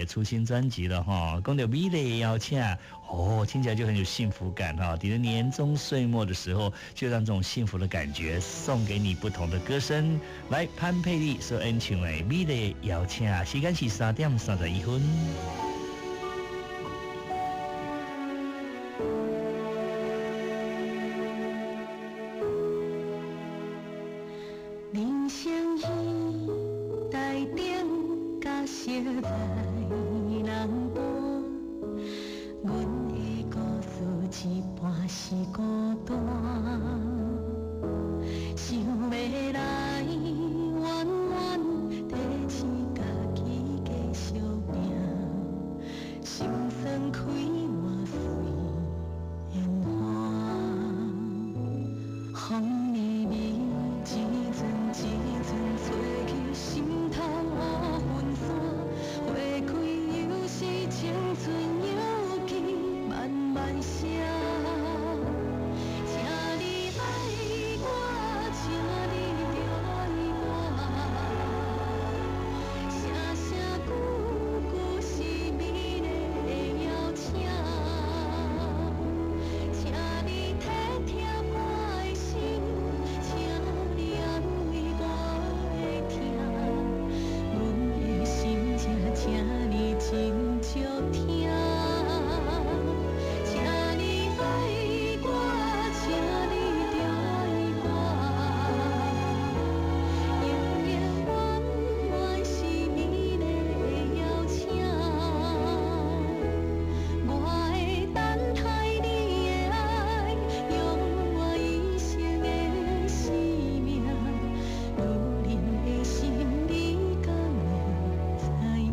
也出新专辑了哈，讲到美丽的邀请哦，听起来就很有幸福感哈。你的年终岁末的时候，就让这种幸福的感觉送给你不同的歌声。来，潘佩丽所演唱的《美丽的邀请》，时间是3:31。人生戏台顶甲小台人伴，阮的故事一半是孤单，想要来远远地试家己继续拼，心酸开满水烟花，风里面一阵吹去心头乌云散，花开又是青春犹记慢慢写。请你爱我，请你着爱我，声声句句是美丽的邀请，请你体贴我的心，请你安慰我的痛，阮的心声，请你真少听。请你爱我，请你着爱我，永永远远是美丽的邀请。我会等待你的爱，用我一生的生命。女人的心，你敢会知影？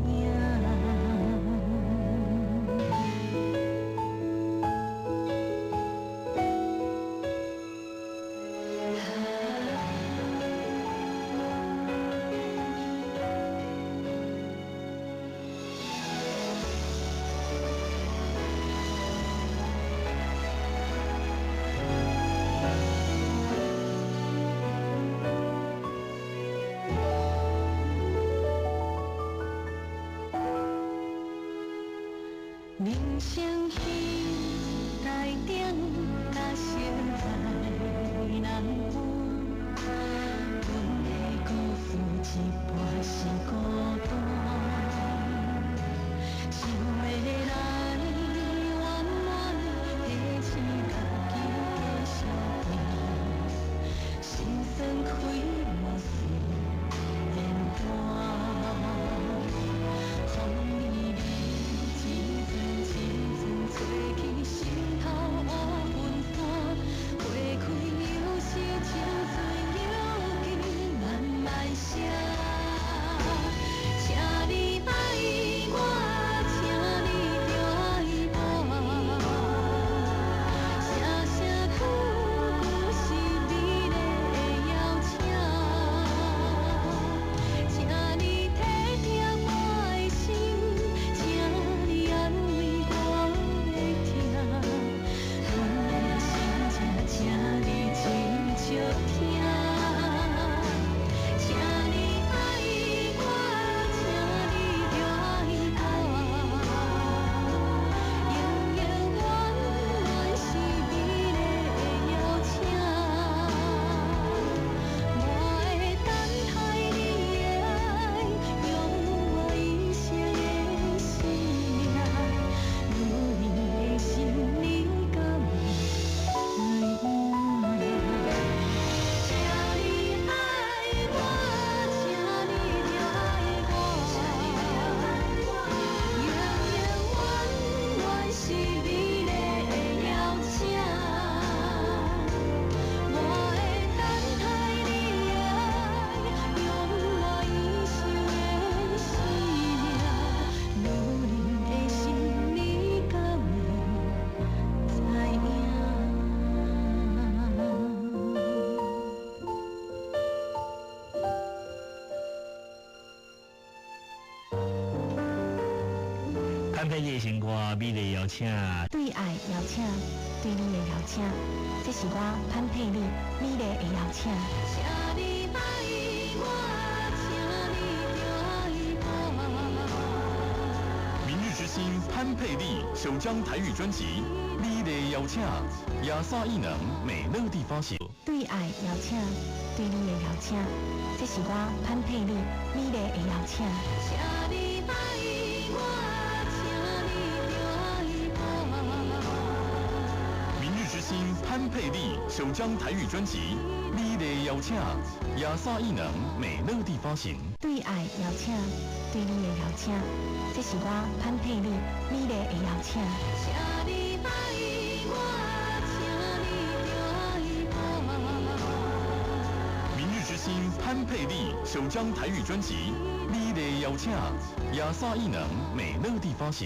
人生戏台顶甲小台人伴，阮的故事一半是孤单，想要来远远地试家己继续拼，心酸开满水烟花，风里面一阵吹去心头乌云散，花开又是青春犹记慢慢写。请你爱我，请你着爱我，声声句句是美丽的邀请，请你体贴我的心，请你安慰我的痛，阮的心声，请你真少听。请你爱我，请你着爱我，永永远远是美丽的邀请。我会等待你的爱，用我一生的生命。女人的心，你敢会知影？请你爱我，请你着爱我，永永远远是美丽的邀请。我会等待你的爱，用我一生的生命。女人的心，你敢会知影？潘佩丽的新歌《美丽的邀请》。对爱邀请，对你的邀请，这是我潘佩丽美丽的邀请。请你爱我，请你着爱我，星潘佩丽首张台语专辑《美丽邀请》，亚萨艺能美乐蒂发行。对爱邀请，对你的邀请，这是我潘佩丽美丽的邀请。请你爱我，请你着爱我。明日之星潘佩丽首张台语专辑《美丽邀请》，亚萨艺能美乐蒂发行。对爱邀请，对你的邀请，这是我潘佩丽美丽的邀请。请你爱我，请你着爱我。明日之星潘佩丽首张台语专辑《美丽邀请》，亚萨艺能美乐蒂发行。